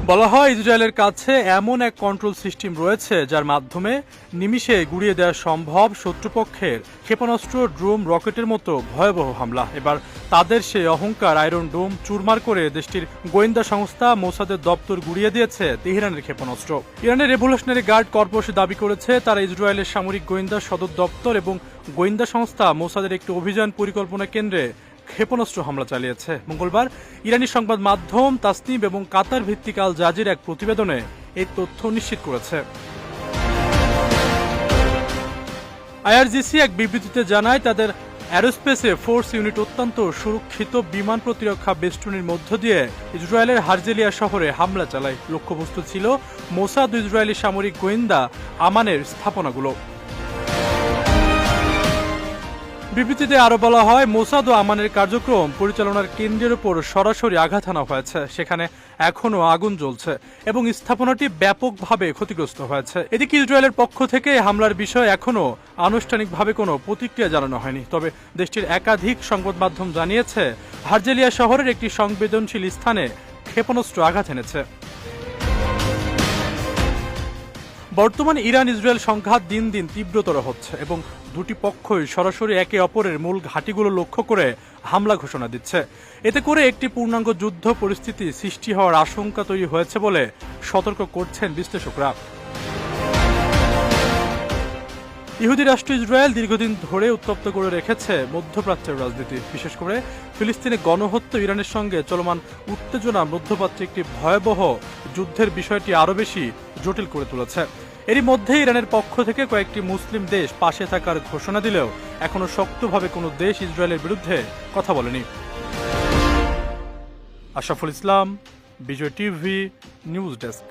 বলা হয় ইসরায়েলের কাছে এমন এক কন্ট্রোল সিস্টেম রয়েছে যার মাধ্যমে নিমিষে গুড়িয়ে দেওয়া সম্ভব শত্রুপক্ষের ক্ষেপণাস্ত্র, ড্রোন, রকেটের মতো ভয়াবহ হামলা। এবার তাদের সেই অহংকার আয়রন ডোম চুরমার করে দেশটির গোয়েন্দা সংস্থা মোসাদের দপ্তর গুড়িয়ে দিয়েছে তেহরানের ক্ষেপণাস্ত্র। ইরানের রেভলিউশনারি গার্ড কর্পোরেশন দাবি করেছে তারা ইসরায়েলের সামরিক গোয়েন্দা সদর দপ্তর এবং গোয়েন্দা সংস্থা মোসাদের একটি অভিযান পরিকল্পনা কেন্দ্রে ক্ষেপণাস্ত্র হামলা চালিয়েছে। মঙ্গলবার ইরানি সংবাদ মাধ্যম তাসনিম এবং কাতার ভিত্তিক আল জাজির এক প্রতিবেদনে এই তথ্য নিশ্চিত করেছে। আইআরজিসি এক বিবৃতিতে জানায় তাদের অ্যারোস্পেসে ফোর্স ইউনিট অত্যন্ত সুরক্ষিত বিমান প্রতিরক্ষা বেষ্টনীর মধ্য দিয়ে ইসরায়েলের হারজেলিয়া শহরে হামলা চালায়। লক্ষ্যবস্তু ছিল মোসাদ ও ইসরায়েলি সামরিক গোয়েন্দা আমানের স্থাপনাগুলো। বিবৃতিতে আরো বলা হয়, মোসাদ ও আমানের কার্যক্রম পরিচালনার কেন্দ্রের উপর সরাসরি আঘাত হানা হয়েছে, সেখানে এখনও আগুন জ্বলছে এবং স্থাপনাটি ব্যাপকভাবে ক্ষতিগ্রস্ত হয়েছে। এদিকে ইসরায়েলের পক্ষ থেকে হামলার বিষয়ে এখনও আনুষ্ঠানিকভাবে কোনো প্রতিক্রিয়া জানানো হয়নি। তবে দেশটির একাধিক সংবাদ মাধ্যম জানিয়েছে হারজেলিয়া শহরের একটি সংবেদনশীল স্থানে ক্ষেপণাস্ত্র আঘাত এনেছে। বর্তমানে ইরান ইসরায়েল সংঘাত দিন দিন তীব্রতর হচ্ছে এবং দুটি পক্ষই সরাসরি একে অপরের মূল ঘাঁটিগুলো লক্ষ্য করে হামলা ঘোষণা দিচ্ছে। এতে করে একটি পূর্ণাঙ্গ যুদ্ধ পরিস্থিতি সৃষ্টি হওয়ার আশঙ্কা তৈরি হয়েছে বলে সতর্ক করছেন বিশ্লেষকরা। ইহুদি রাষ্ট্র ইসরায়েল দীর্ঘদিন ধরে উত্তপ্ত করে রেখেছে মধ্যপ্রাচ্যের রাজনীতি। বিশেষ করে ফিলিস্তিনে গণহত্যা, ইরানের সঙ্গে চলমান উত্তেজনা মধ্যপ্রাচ্যে একটি ভয়াবহ যুদ্ধের বিষয়টি আরও বেশি জটিল করে তুলেছে। এরই মধ্যে ইরানের পক্ষ থেকে কয়েকটি মুসলিম দেশ পাশে থাকার ঘোষণা দিলেও এখনো শক্তভাবে কোনো দেশ ইসরায়েলের বিরুদ্ধে কথা বলেনি। আশরাফুল ইসলাম, বিজয় টিভি, নিউজ ডেস্ক।